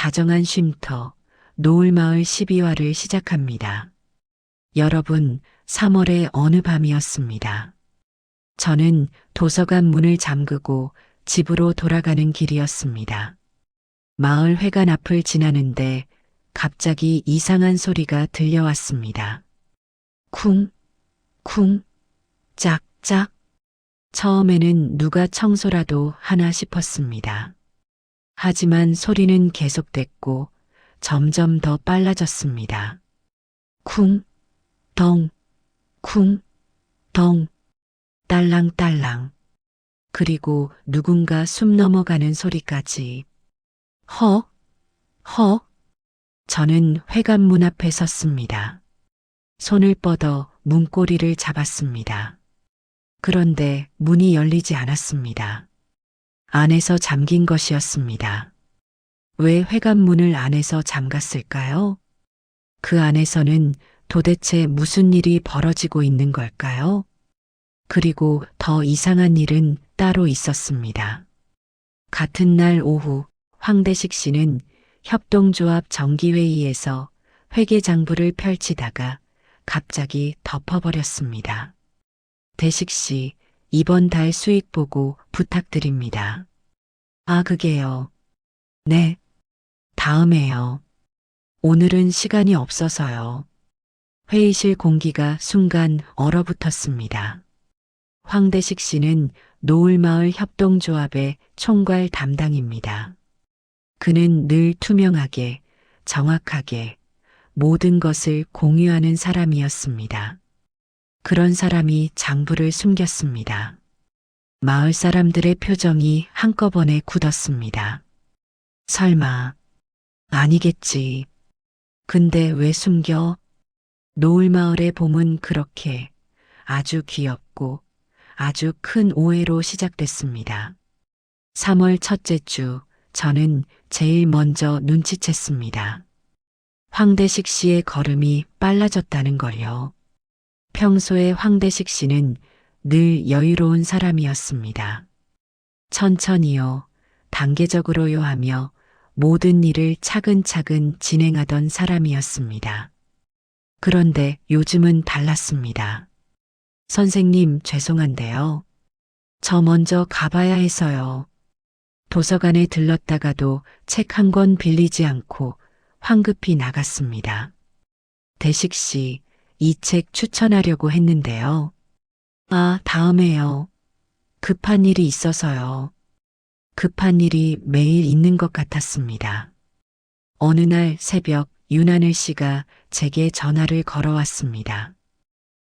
다정한 쉼터, 노을마을 12화를 시작합니다. 여러분, 3월의 어느 밤이었습니다. 저는 도서관 문을 잠그고 집으로 돌아가는 길이었습니다. 마을 회관 앞을 지나는데 갑자기 이상한 소리가 들려왔습니다. 쿵, 쿵, 짝짝. 처음에는 누가 청소라도 하나 싶었습니다. 하지만 소리는 계속됐고 점점 더 빨라졌습니다. 쿵, 덩, 쿵, 덩, 딸랑딸랑. 그리고 누군가 숨 넘어가는 소리까지. 허, 허. 저는 회관문 앞에 섰습니다. 손을 뻗어 문고리를 잡았습니다. 그런데 문이 열리지 않았습니다. 안에서 잠긴 것이었습니다. 왜 회관문을 안에서 잠갔을까요? 그 안에서는 도대체 무슨 일이 벌어지고 있는 걸까요? 그리고 더 이상한 일은 따로 있었습니다. 같은 날 오후 황대식 씨는 협동조합 정기회의에서 회계장부를 펼치다가 갑자기 덮어버렸습니다. 대식 씨, 이번 달 수익 보고 부탁드립니다. 아, 그게요. 네, 다음에요. 오늘은 시간이 없어서요. 회의실 공기가 순간 얼어붙었습니다. 황대식 씨는 노을마을 협동조합의 총괄 담당입니다. 그는 늘 투명하게, 정확하게 모든 것을 공유하는 사람이었습니다. 그런 사람이 장부를 숨겼습니다. 마을 사람들의 표정이 한꺼번에 굳었습니다. 설마, 아니겠지. 근데 왜 숨겨? 노을마을의 봄은 그렇게 아주 귀엽고 아주 큰 오해로 시작됐습니다. 3월 첫째 주, 저는 제일 먼저 눈치챘습니다. 황대식 씨의 걸음이 빨라졌다는 걸요. 평소에 황대식 씨는 늘 여유로운 사람이었습니다. 천천히요, 단계적으로요 하며 모든 일을 차근차근 진행하던 사람이었습니다. 그런데 요즘은 달랐습니다. 선생님, 죄송한데요. 저 먼저 가봐야 해서요. 도서관에 들렀다가도 책 한 권 빌리지 않고 황급히 나갔습니다. 대식 씨, 이 책 추천하려고 했는데요. 아, 다음에요. 급한 일이 있어서요. 급한 일이 매일 있는 것 같았습니다. 어느 날 새벽 윤하늘 씨가 제게 전화를 걸어왔습니다.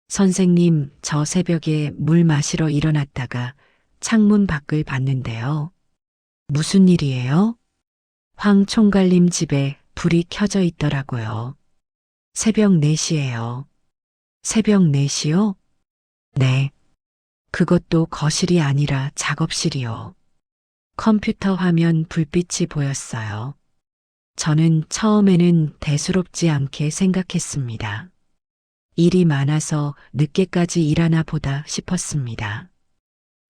선생님, 저 새벽에 물 마시러 일어났다가 창문 밖을 봤는데요. 무슨 일이에요? 황 총괄님 집에 불이 켜져 있더라고요. 새벽 4시예요. 새벽 4시요? 네. 그것도 거실이 아니라 작업실이요. 컴퓨터 화면 불빛이 보였어요. 저는 처음에는 대수롭지 않게 생각했습니다. 일이 많아서 늦게까지 일하나 보다 싶었습니다.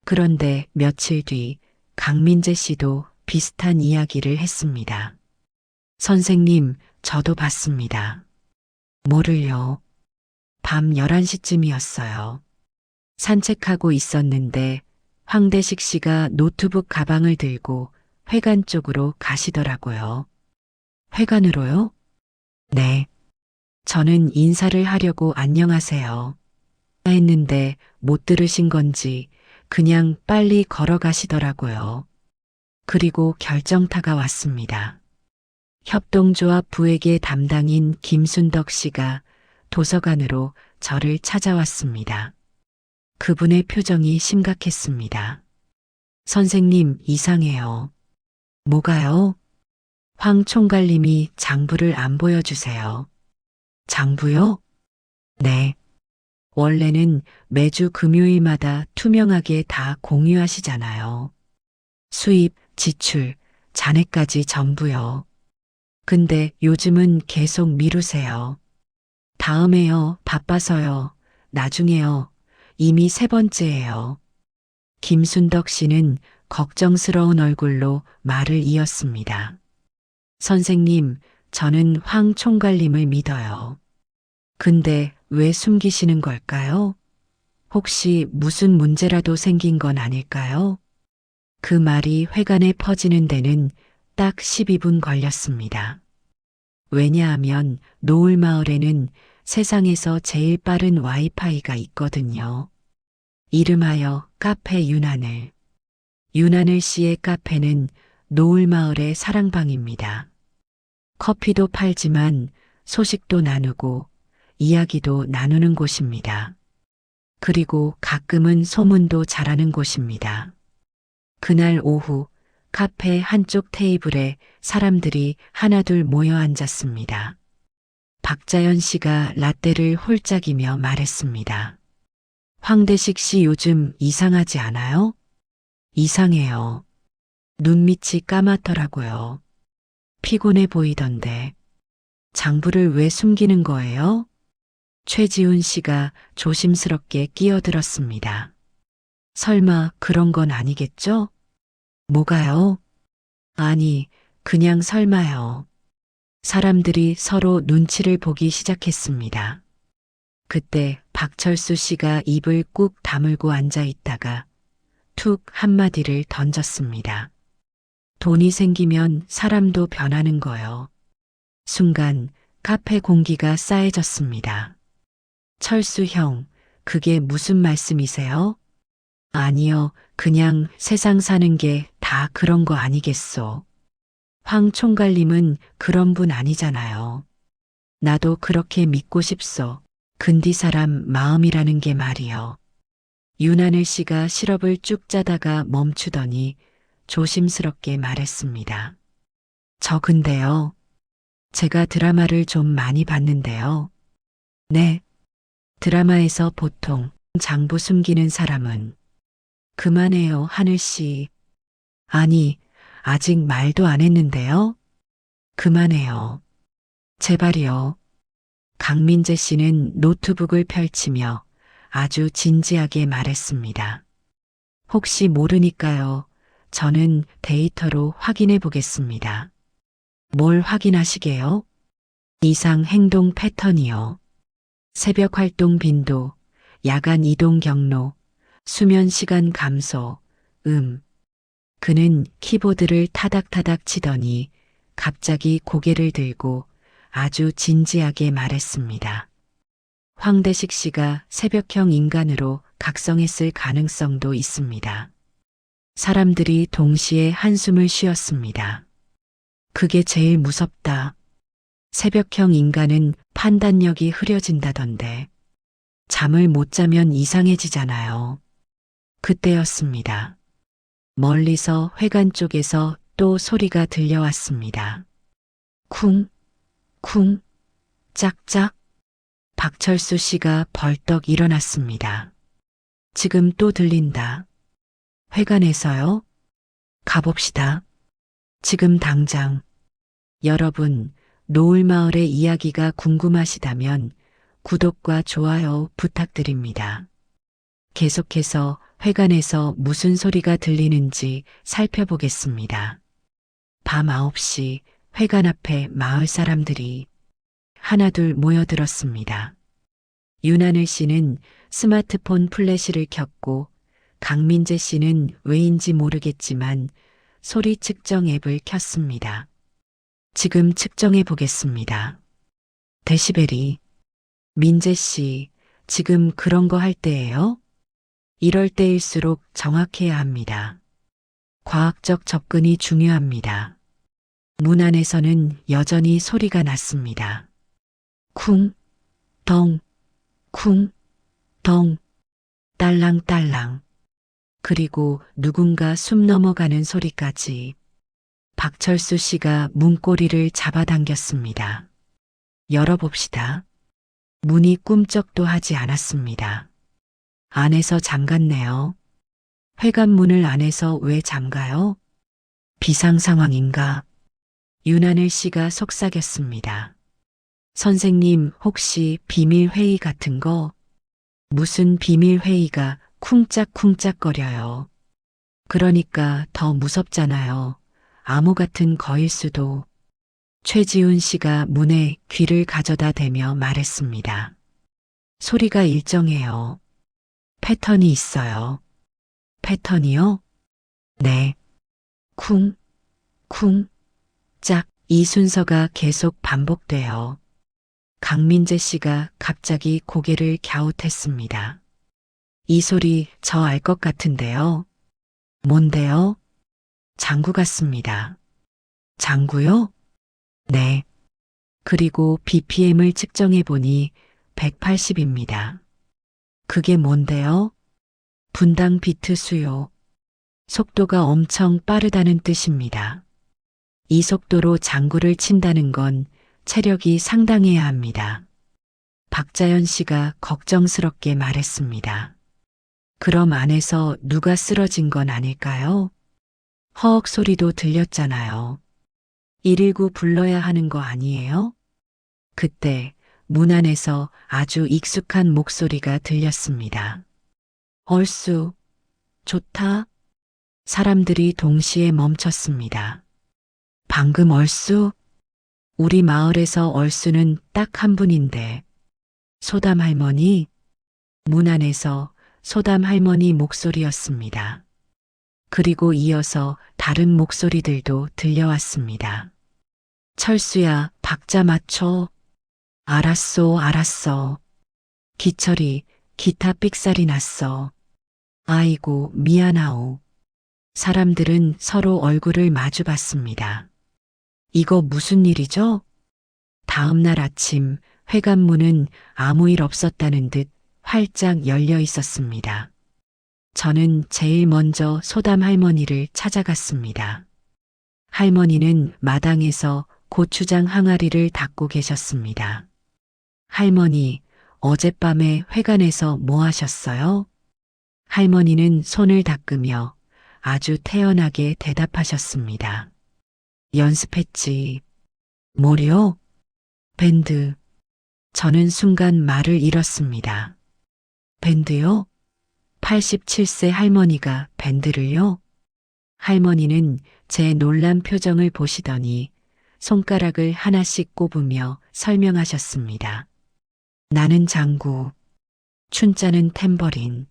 그런데 며칠 뒤 강민재 씨도 비슷한 이야기를 했습니다. 선생님, 저도 봤습니다. 뭐를요? 밤 11시쯤이었어요. 산책하고 있었는데 황대식 씨가 노트북 가방을 들고 회관 쪽으로 가시더라고요. 회관으로요? 네. 저는 인사를 하려고 안녕하세요 했는데 못 들으신 건지 그냥 빨리 걸어가시더라고요. 그리고 결정타가 왔습니다. 협동조합 부회계 담당인 김순덕 씨가 도서관으로 저를 찾아왔습니다. 그분의 표정이 심각했습니다. 선생님, 이상해요. 뭐가요? 황 총괄님이 장부를 안 보여주세요. 장부요? 네. 원래는 매주 금요일마다 투명하게 다 공유하시잖아요. 수입, 지출, 잔액까지 전부요. 근데 요즘은 계속 미루세요. 다음에요, 바빠서요. 나중에요. 이미 3번째예요. 김순덕 씨는 걱정스러운 얼굴로 말을 이었습니다. 선생님, 저는 황 총괄님을 믿어요. 근데 왜 숨기시는 걸까요? 혹시 무슨 문제라도 생긴 건 아닐까요? 그 말이 회관에 퍼지는 데는 딱 12분 걸렸습니다. 왜냐하면 노을마을에는 세상에서 제일 빠른 와이파이가 있거든요. 이름하여 카페 윤하늘. 윤하늘 씨의 카페는 노을마을의 사랑방입니다. 커피도 팔지만 소식도 나누고 이야기도 나누는 곳입니다. 그리고 가끔은 소문도 잘하는 곳입니다. 그날 오후 카페 한쪽 테이블에 사람들이 하나둘 모여 앉았습니다. 박자연 씨가 라떼를 홀짝이며 말했습니다. 황대식 씨 요즘 이상하지 않아요? 이상해요. 눈밑이 까맣더라고요. 피곤해 보이던데. 장부를 왜 숨기는 거예요? 최지훈 씨가 조심스럽게 끼어들었습니다. 설마 그런 건 아니겠죠? 뭐가요? 아니, 그냥 설마요. 사람들이 서로 눈치를 보기 시작했습니다. 그때 박철수 씨가 입을 꾹 다물고 앉아 있다가 툭 한마디를 던졌습니다. 돈이 생기면 사람도 변하는 거요. 순간 카페 공기가 싸해졌습니다. 철수 형, 그게 무슨 말씀이세요? 아니요, 그냥 세상 사는 게 다 그런 거 아니겠소. 황 총괄님은 그런 분 아니잖아요. 나도 그렇게 믿고 싶소. 근디 사람 마음이라는 게 말이요. 윤하늘 씨가 시럽을 쭉 짜다가 멈추더니 조심스럽게 말했습니다. 저 근데요. 제가 드라마를 좀 많이 봤는데요. 네. 드라마에서 보통 장부 숨기는 사람은 그만해요, 하늘 씨. 아니, 아직 말도 안 했는데요. 그만해요. 제발이요. 강민재 씨는 노트북을 펼치며 아주 진지하게 말했습니다. 혹시 모르니까요. 저는 데이터로 확인해 보겠습니다. 뭘 확인하시게요? 이상 행동 패턴이요. 새벽 활동 빈도, 야간 이동 경로, 수면 시간 감소, 그는 키보드를 타닥타닥 치더니 갑자기 고개를 들고 아주 진지하게 말했습니다. 황대식 씨가 새벽형 인간으로 각성했을 가능성도 있습니다. 사람들이 동시에 한숨을 쉬었습니다. 그게 제일 무섭다. 새벽형 인간은 판단력이 흐려진다던데. 잠을 못 자면 이상해지잖아요. 그때였습니다. 멀리서 회관 쪽에서 또 소리가 들려왔습니다. 쿵, 쿵, 짝짝. 박철수 씨가 벌떡 일어났습니다. 지금 또 들린다. 회관에서요? 가봅시다. 지금 당장. 여러분, 노을마을의 이야기가 궁금하시다면 구독과 좋아요 부탁드립니다. 계속해서 회관에서 무슨 소리가 들리는지 살펴보겠습니다. 밤 9시 회관 앞에 마을 사람들이 하나둘 모여들었습니다. 윤하늘 씨는 스마트폰 플래시를 켰고 강민재 씨는 왜인지 모르겠지만 소리 측정 앱을 켰습니다. 지금 측정해 보겠습니다. 데시벨이. 민재 씨, 지금 그런 거 할 때예요? 이럴 때일수록 정확해야 합니다. 과학적 접근이 중요합니다. 문 안에서는 여전히 소리가 났습니다. 쿵, 덩, 쿵, 덩, 딸랑딸랑. 그리고 누군가 숨 넘어가는 소리까지. 박철수 씨가 문고리를 잡아당겼습니다. 열어봅시다. 문이 꿈쩍도 하지 않았습니다. 안에서 잠갔네요. 회관 문을 안에서 왜 잠가요? 비상 상황인가? 윤하늘 씨가 속삭였습니다. 선생님, 혹시 비밀 회의 같은 거? 무슨 비밀 회의가 쿵짝쿵짝거려요. 그러니까 더 무섭잖아요. 암호 같은 거일 수도. 최지훈 씨가 문에 귀를 가져다 대며 말했습니다. 소리가 일정해요. 패턴이 있어요. 패턴이요? 네. 쿵, 쿵, 짝. 이 순서가 계속 반복돼요. 강민재 씨가 갑자기 고개를 갸웃했습니다. 이 소리 저 알 것 같은데요. 뭔데요? 장구 같습니다. 장구요? 네. 그리고 BPM을 측정해 보니 180입니다. 그게 뭔데요? 분당 비트 수요. 속도가 엄청 빠르다는 뜻입니다. 이 속도로 장구를 친다는 건 체력이 상당해야 합니다. 박자연 씨가 걱정스럽게 말했습니다. 그럼 안에서 누가 쓰러진 건 아닐까요? 허억 소리도 들렸잖아요. 119 불러야 하는 거 아니에요? 그때 문 안에서 아주 익숙한 목소리가 들렸습니다. 얼쑤, 좋다. 사람들이 동시에 멈췄습니다. 방금 얼쑤? 우리 마을에서 얼쑤는 딱 한 분인데. 소담 할머니? 문 안에서 소담 할머니 목소리였습니다. 그리고 이어서 다른 목소리들도 들려왔습니다. 철수야, 박자 맞춰. 알았어, 알았어. 기철이 기타 삑살이 났어. 아이고, 미안하오. 사람들은 서로 얼굴을 마주 봤습니다. 이거 무슨 일이죠? 다음 날 아침 회관문은 아무 일 없었다는 듯 활짝 열려 있었습니다. 저는 제일 먼저 소담 할머니를 찾아갔습니다. 할머니는 마당에서 고추장 항아리를 닦고 계셨습니다. 할머니, 어젯밤에 회관에서 뭐 하셨어요? 할머니는 손을 닦으며 아주 태연하게 대답하셨습니다. 연습했지. 뭐요? 밴드. 저는 순간 말을 잃었습니다. 밴드요? 87세 할머니가 밴드를요? 할머니는 제 놀란 표정을 보시더니 손가락을 하나씩 꼽으며 설명하셨습니다. 나는 장구, 춘자는 탬버린,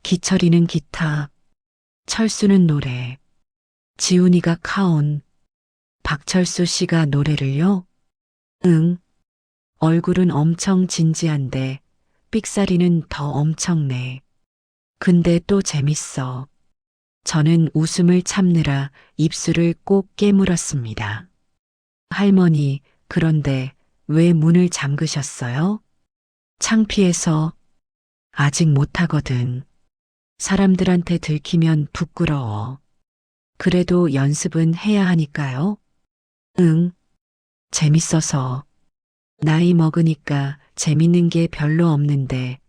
기철이는 기타, 철수는 노래, 지훈이가 카온, 박철수 씨가 노래를요? 응. 얼굴은 엄청 진지한데 삑사리는 더 엄청내. 근데 또 재밌어. 저는 웃음을 참느라 입술을 꼭 깨물었습니다. 할머니, 그런데 왜 문을 잠그셨어요? 창피해서. 아직 못하거든. 사람들한테 들키면 부끄러워. 그래도 연습은 해야 하니까요. 응. 재밌어서. 나이 먹으니까 재밌는 게 별로 없는데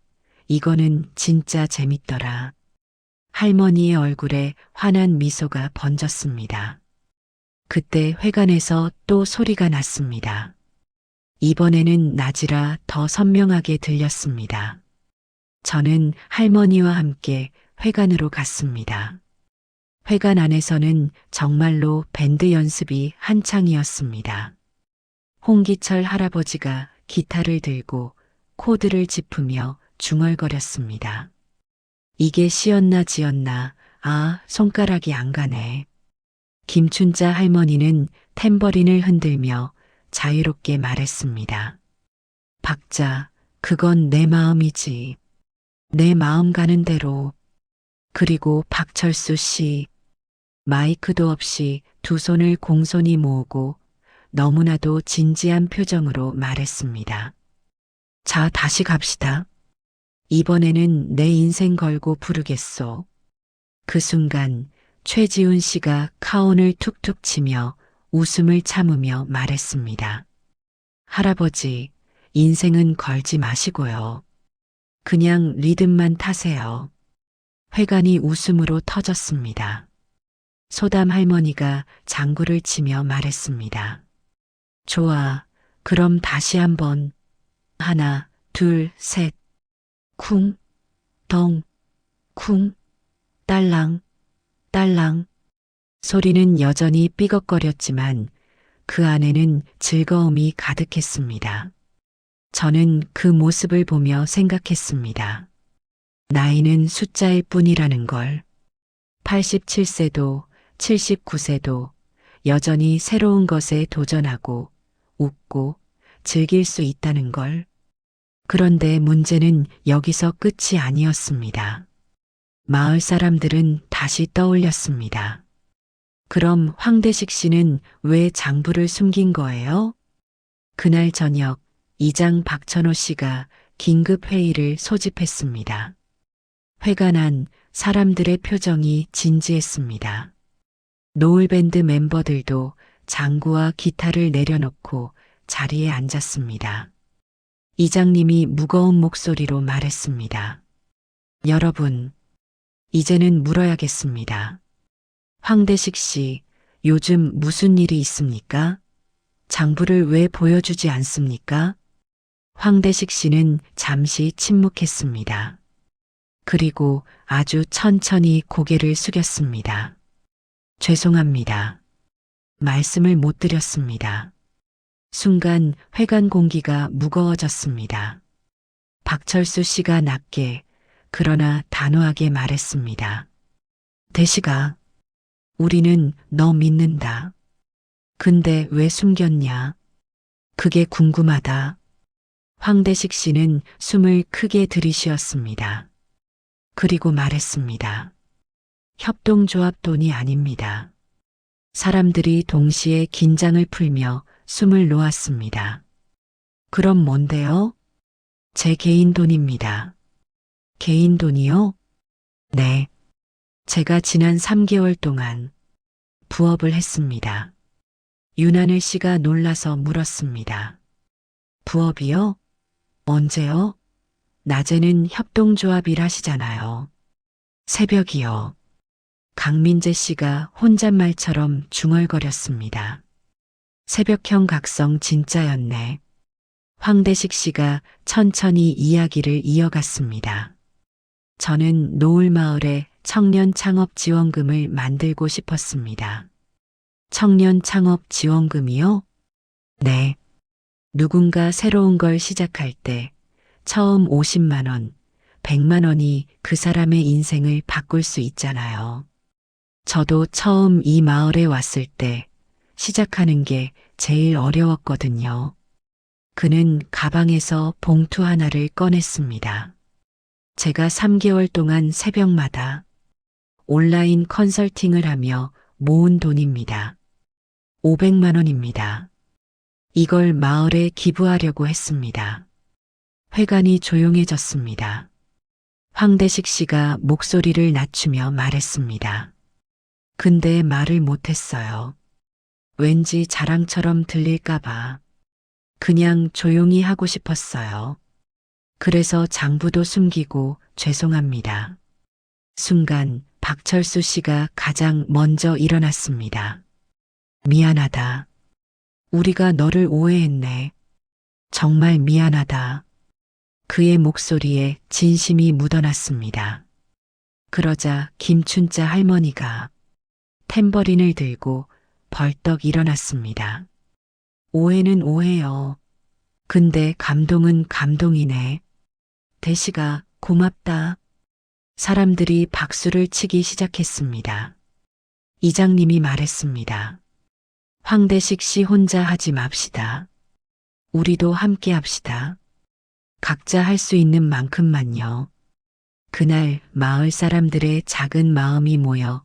이거는 진짜 재밌더라. 할머니의 얼굴에 환한 미소가 번졌습니다. 그때 회관에서 또 소리가 났습니다. 이번에는 낮이라 더 선명하게 들렸습니다. 저는 할머니와 함께 회관으로 갔습니다. 회관 안에서는 정말로 밴드 연습이 한창이었습니다. 홍기철 할아버지가 기타를 들고 코드를 짚으며 중얼거렸습니다. 이게 시였나 지었나, 아, 손가락이 안 가네. 김춘자 할머니는 탬버린을 흔들며 자유롭게 말했습니다. 박자, 그건 내 마음이지. 내 마음 가는 대로. 그리고 박철수 씨, 마이크도 없이 두 손을 공손히 모으고 너무나도 진지한 표정으로 말했습니다. 자, 다시 갑시다. 이번에는 내 인생 걸고 부르겠소. 그 순간 최지훈 씨가 카온을 툭툭 치며 웃음을 참으며 말했습니다. 할아버지, 인생은 걸지 마시고요. 그냥 리듬만 타세요. 회관이 웃음으로 터졌습니다. 소담 할머니가 장구를 치며 말했습니다. 좋아, 그럼 다시 한번. 하나, 둘, 셋. 쿵, 덩, 쿵, 딸랑, 딸랑. 소리는 여전히 삐걱거렸지만 그 안에는 즐거움이 가득했습니다. 저는 그 모습을 보며 생각했습니다. 나이는 숫자일 뿐이라는 걸. 87세도 79세도 여전히 새로운 것에 도전하고 웃고 즐길 수 있다는 걸. 그런데 문제는 여기서 끝이 아니었습니다. 마을 사람들은 다시 떠올렸습니다. 그럼 황대식 씨는 왜 장부를 숨긴 거예요? 그날 저녁 이장 박천호 씨가 긴급 회의를 소집했습니다. 회가 난 사람들의 표정이 진지했습니다. 노을밴드 멤버들도 장구와 기타를 내려놓고 자리에 앉았습니다. 이장님이 무거운 목소리로 말했습니다. 여러분, 이제는 물어야겠습니다. 황대식 씨, 요즘 무슨 일이 있습니까? 장부를 왜 보여주지 않습니까? 황대식 씨는 잠시 침묵했습니다. 그리고 아주 천천히 고개를 숙였습니다. 죄송합니다. 말씀을 못 드렸습니다. 순간 회관 공기가 무거워졌습니다. 박철수 씨가 낮게 그러나 단호하게 말했습니다. 대식아, 우리는 너 믿는다. 근데 왜 숨겼냐? 그게 궁금하다. 황대식 씨는 숨을 크게 들이쉬었습니다. 그리고 말했습니다. 협동조합 돈이 아닙니다. 사람들이 동시에 긴장을 풀며 숨을 놓았습니다. 그럼 뭔데요? 제 개인 돈입니다. 개인 돈이요? 네. 제가 지난 3개월 동안 부업을 했습니다. 윤하늘 씨가 놀라서 물었습니다. 부업이요? 언제요? 낮에는 협동조합 일하시잖아요. 새벽이요. 강민재 씨가 혼잣말처럼 중얼거렸습니다. 새벽형 각성 진짜였네. 황대식 씨가 천천히 이야기를 이어갔습니다. 저는 노을마을에 청년 창업 지원금을 만들고 싶었습니다. 청년 창업 지원금이요? 네. 누군가 새로운 걸 시작할 때 처음 50만 원, 100만 원이 그 사람의 인생을 바꿀 수 있잖아요. 저도 처음 이 마을에 왔을 때 시작하는 게 제일 어려웠거든요. 그는 가방에서 봉투 하나를 꺼냈습니다. 제가 3개월 동안 새벽마다 온라인 컨설팅을 하며 모은 돈입니다. 500만 원입니다. 이걸 마을에 기부하려고 했습니다. 회관이 조용해졌습니다. 황대식 씨가 목소리를 낮추며 말했습니다. 근데 말을 못했어요. 왠지 자랑처럼 들릴까봐. 그냥 조용히 하고 싶었어요. 그래서 장부도 숨기고 죄송합니다. 순간 박철수 씨가 가장 먼저 일어났습니다. 미안하다. 우리가 너를 오해했네. 정말 미안하다. 그의 목소리에 진심이 묻어났습니다. 그러자 김춘자 할머니가 탬버린을 들고 벌떡 일어났습니다. 오해는 오해요. 근데 감동은 감동이네. 대식아, 고맙다. 사람들이 박수를 치기 시작했습니다. 이장님이 말했습니다. 황대식 씨 혼자 하지 맙시다. 우리도 함께 합시다. 각자 할 수 있는 만큼만요. 그날 마을 사람들의 작은 마음이 모여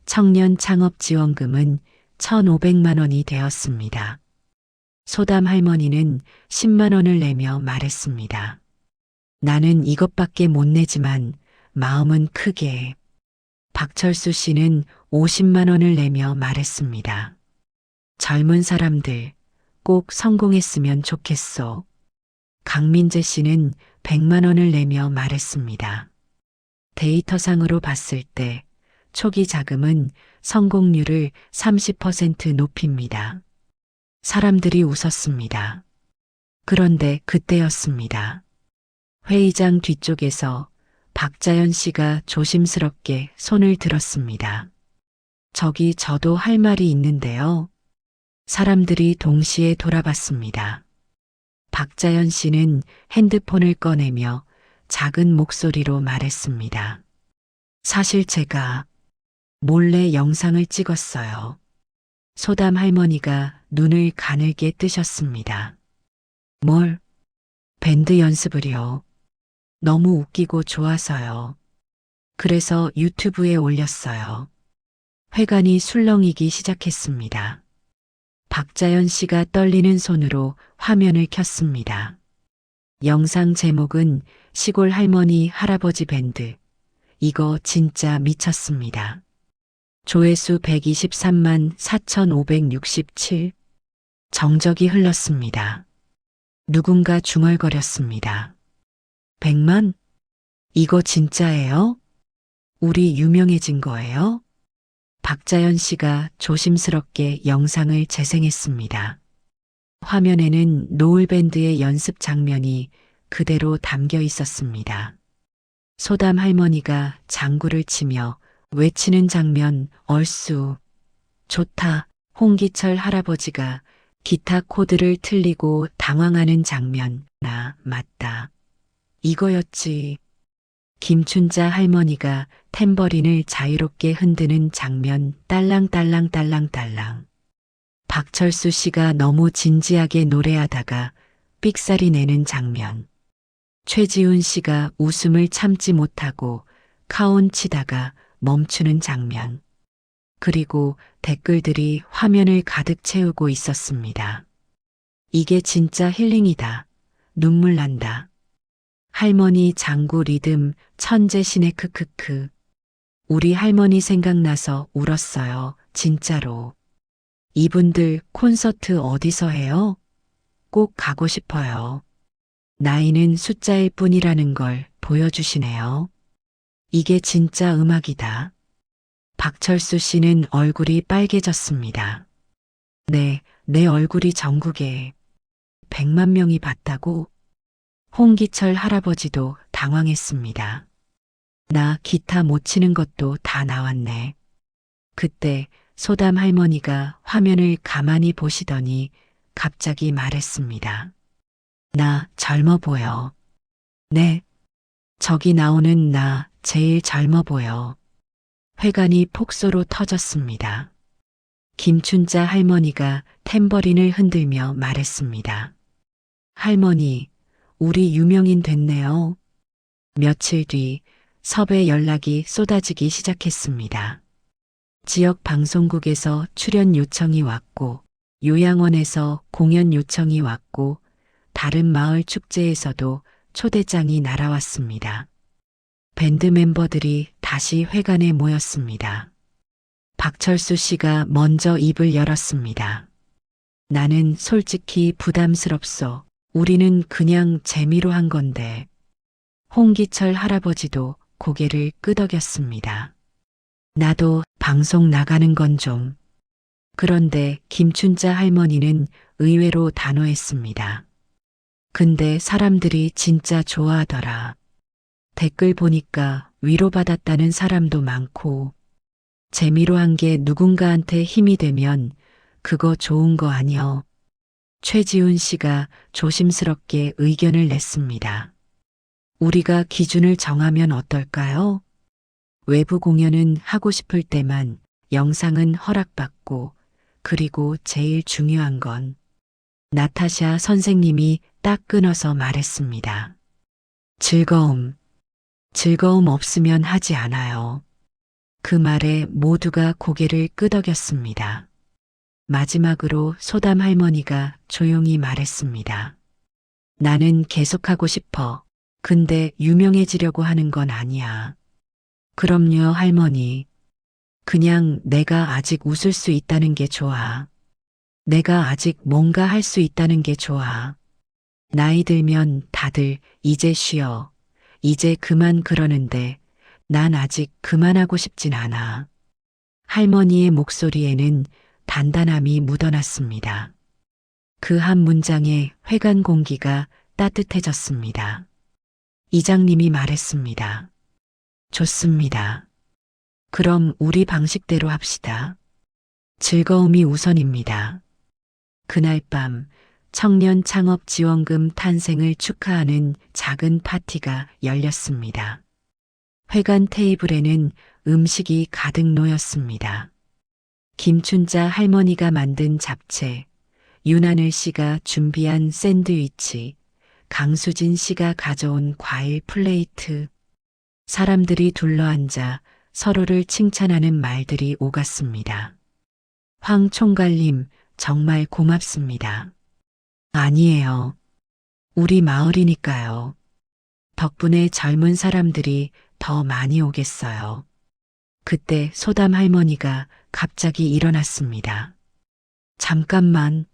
청년 창업 지원금은 1,500만 원이 되었습니다. 소담 할머니는 10만 원을 내며 말했습니다. 나는 이것밖에 못 내지만 마음은 크게. 박철수 씨는 50만 원을 내며 말했습니다. 젊은 사람들 꼭 성공했으면 좋겠소. 강민재 씨는 100만 원을 내며 말했습니다. 데이터상으로 봤을 때 초기 자금은 성공률을 30% 높입니다. 사람들이 웃었습니다. 그런데 그때였습니다. 회의장 뒤쪽에서 박자연 씨가 조심스럽게 손을 들었습니다. 저기 저도 할 말이 있는데요. 사람들이 동시에 돌아봤습니다. 박자연 씨는 핸드폰을 꺼내며 작은 목소리로 말했습니다. 사실 제가 몰래 영상을 찍었어요. 소담 할머니가 눈을 가늘게 뜨셨습니다. 뭘? 밴드 연습을요. 너무 웃기고 좋아서요. 그래서 유튜브에 올렸어요. 회관이 술렁이기 시작했습니다. 박자연 씨가 떨리는 손으로 화면을 켰습니다. 영상 제목은 시골 할머니 할아버지 밴드. 이거 진짜 미쳤습니다. 조회수 123만 4,567. 정적이 흘렀습니다. 누군가 중얼거렸습니다. 100만? 이거 진짜예요? 우리 유명해진 거예요? 박자연 씨가 조심스럽게 영상을 재생했습니다. 화면에는 노을밴드의 연습 장면이 그대로 담겨 있었습니다. 소담 할머니가 장구를 치며 외치는 장면 얼쑤. 좋다. 홍기철 할아버지가 기타 코드를 틀리고 당황하는 장면. 나 맞다. 이거였지. 김춘자 할머니가 탬버린을 자유롭게 흔드는 장면. 딸랑딸랑딸랑딸랑. 박철수 씨가 너무 진지하게 노래하다가 삑사리 내는 장면. 최지훈 씨가 웃음을 참지 못하고 카운 치다가 멈추는 장면. 그리고 댓글들이 화면을 가득 채우고 있었습니다. 이게 진짜 힐링이다. 눈물 난다. 할머니 장구 리듬 천재시네 크크크. 우리 할머니 생각나서 울었어요. 진짜로. 이분들 콘서트 어디서 해요? 꼭 가고 싶어요. 나이는 숫자일 뿐이라는 걸 보여주시네요. 이게 진짜 음악이다. 박철수 씨는 얼굴이 빨개졌습니다. 네, 내 얼굴이 전국에 100만 명이 봤다고? 홍기철 할아버지도 당황했습니다. 나 기타 못 치는 것도 다 나왔네. 그때 소담 할머니가 화면을 가만히 보시더니 갑자기 말했습니다. 나 젊어 보여. 네. 저기 나오는 나 제일 젊어 보여. 회관이 폭소로 터졌습니다. 김춘자 할머니가 탬버린을 흔들며 말했습니다. 할머니, 우리 유명인 됐네요. 며칠 뒤 섭외 연락이 쏟아지기 시작했습니다. 지역 방송국에서 출연 요청이 왔고, 요양원에서 공연 요청이 왔고, 다른 마을 축제에서도 초대장이 날아왔습니다. 밴드 멤버들이 다시 회관에 모였습니다. 박철수 씨가 먼저 입을 열었습니다. 나는 솔직히 부담스럽소. 우리는 그냥 재미로 한 건데. 홍기철 할아버지도 고개를 끄덕였습니다. 나도 방송 나가는 건 좀. 그런데 김춘자 할머니는 의외로 단호했습니다. 근데 사람들이 진짜 좋아하더라. 댓글 보니까 위로받았다는 사람도 많고, 재미로 한 게 누군가한테 힘이 되면 그거 좋은 거 아니여. 최지훈 씨가 조심스럽게 의견을 냈습니다. 우리가 기준을 정하면 어떨까요? 외부 공연은 하고 싶을 때만, 영상은 허락받고, 그리고 제일 중요한 건 나타샤 선생님이 딱 끊어서 말했습니다. 즐거움. 즐거움 없으면 하지 않아요. 그 말에 모두가 고개를 끄덕였습니다. 마지막으로 소담 할머니가 조용히 말했습니다. 나는 계속하고 싶어. 근데 유명해지려고 하는 건 아니야. 그럼요, 할머니. 그냥 내가 아직 웃을 수 있다는 게 좋아. 내가 아직 뭔가 할 수 있다는 게 좋아. 나이 들면 다들 이제 쉬어. 이제 그만 그러는데 난 아직 그만하고 싶진 않아. 할머니의 목소리에는 단단함이 묻어났습니다. 그 한 문장에 회관 공기가 따뜻해졌습니다. 이장님이 말했습니다. 좋습니다. 그럼 우리 방식대로 합시다. 즐거움이 우선입니다. 그날 밤 청년 창업 지원금 탄생을 축하하는 작은 파티가 열렸습니다. 회관 테이블에는 음식이 가득 놓였습니다. 김춘자 할머니가 만든 잡채, 윤하늘 씨가 준비한 샌드위치, 강수진 씨가 가져온 과일 플레이트. 사람들이 둘러앉아 서로를 칭찬하는 말들이 오갔습니다. 황 총괄님, 정말 고맙습니다. 아니에요. 우리 마을이니까요. 덕분에 젊은 사람들이 더 많이 오겠어요. 그때 소담 할머니가 갑자기 일어났습니다. 잠깐만.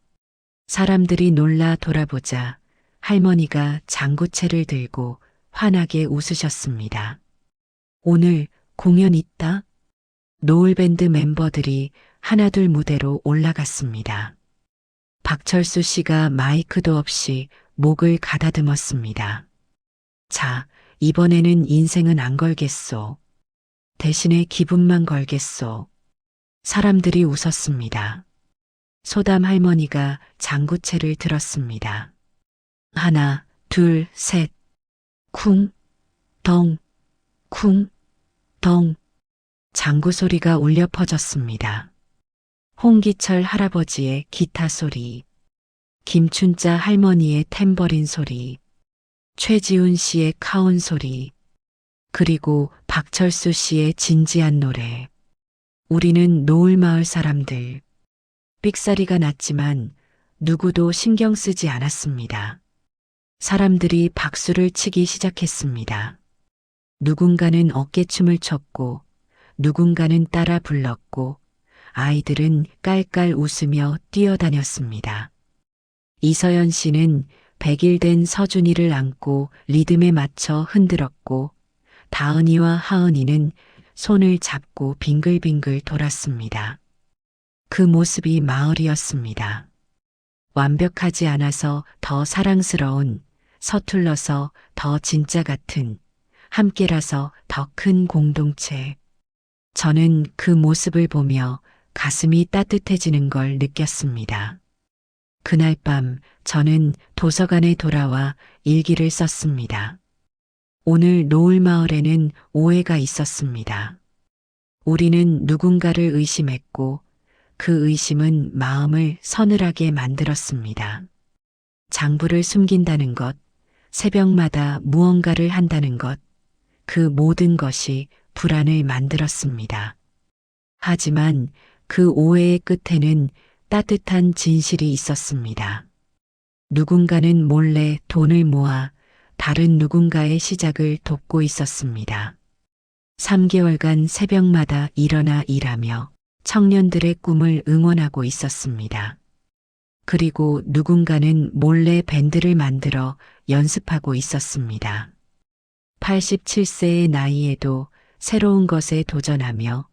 사람들이 놀라 돌아보자 할머니가 장구채를 들고 환하게 웃으셨습니다. 오늘 공연 있다? 노을밴드 멤버들이 하나둘 무대로 올라갔습니다. 박철수 씨가 마이크도 없이 목을 가다듬었습니다. 자, 이번에는 인생은 안 걸겠소. 대신에 기분만 걸겠소. 사람들이 웃었습니다. 소담 할머니가 장구채를 들었습니다. 하나, 둘, 셋. 쿵, 덩, 쿵, 덩. 장구 소리가 울려 퍼졌습니다. 홍기철 할아버지의 기타 소리, 김춘자 할머니의 탬버린 소리, 최지훈 씨의 카운 소리, 그리고 박철수 씨의 진지한 노래. 우리는 노을마을 사람들. 삑사리가 났지만 누구도 신경 쓰지 않았습니다. 사람들이 박수를 치기 시작했습니다. 누군가는 어깨춤을 췄고 누군가는 따라 불렀고 아이들은 깔깔 웃으며 뛰어다녔습니다. 이서연 씨는 100일 된 서준이를 안고 리듬에 맞춰 흔들었고 다은이와 하은이는 손을 잡고 빙글빙글 돌았습니다. 그 모습이 마을이었습니다. 완벽하지 않아서 더 사랑스러운, 서툴러서 더 진짜 같은, 함께라서 더 큰 공동체. 저는 그 모습을 보며 가슴이 따뜻해지는 걸 느꼈습니다. 그날 밤 저는 도서관에 돌아와 일기를 썼습니다. 오늘 노을마을에는 오해가 있었습니다. 우리는 누군가를 의심했고 그 의심은 마음을 서늘하게 만들었습니다. 장부를 숨긴다는 것, 새벽마다 무언가를 한다는 것, 그 모든 것이 불안을 만들었습니다. 하지만 그 오해의 끝에는 따뜻한 진실이 있었습니다. 누군가는 몰래 돈을 모아 다른 누군가의 시작을 돕고 있었습니다. 3개월간 새벽마다 일어나 일하며 청년들의 꿈을 응원하고 있었습니다. 그리고 누군가는 몰래 밴드를 만들어 연습하고 있었습니다. 87세의 나이에도 새로운 것에 도전하며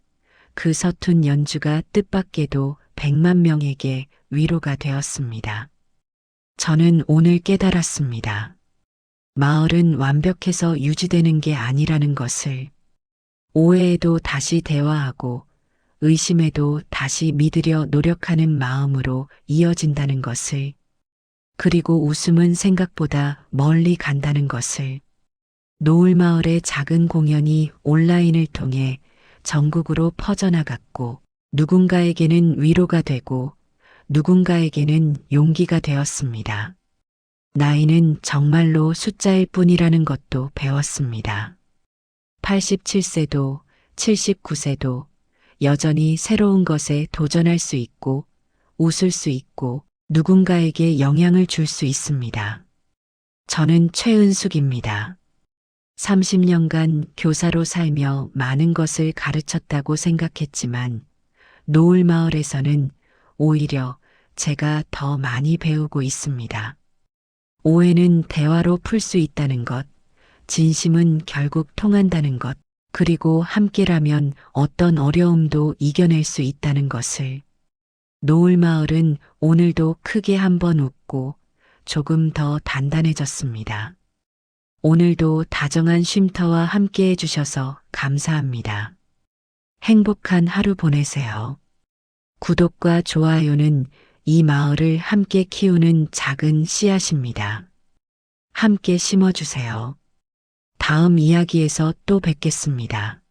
그 서툰 연주가 뜻밖에도 100만 명에게 위로가 되었습니다. 저는 오늘 깨달았습니다. 마을은 완벽해서 유지되는 게 아니라는 것을, 오해에도 다시 대화하고 의심에도 다시 믿으려 노력하는 마음으로 이어진다는 것을, 그리고 웃음은 생각보다 멀리 간다는 것을. 노을마을의 작은 공연이 온라인을 통해 전국으로 퍼져나갔고 누군가에게는 위로가 되고 누군가에게는 용기가 되었습니다. 나이는 정말로 숫자일 뿐이라는 것도 배웠습니다. 87세도 79세도 여전히 새로운 것에 도전할 수 있고 웃을 수 있고 누군가에게 영향을 줄 수 있습니다. 저는 최은숙입니다. 30년간 교사로 살며 많은 것을 가르쳤다고 생각했지만 노을마을에서는 오히려 제가 더 많이 배우고 있습니다. 오해는 대화로 풀 수 있다는 것, 진심은 결국 통한다는 것, 그리고 함께라면 어떤 어려움도 이겨낼 수 있다는 것을. 노을마을은 오늘도 크게 한번 웃고 조금 더 단단해졌습니다. 오늘도 다정한 쉼터와 함께 해주셔서 감사합니다. 행복한 하루 보내세요. 구독과 좋아요는 이 마을을 함께 키우는 작은 씨앗입니다. 함께 심어주세요. 다음 이야기에서 또 뵙겠습니다.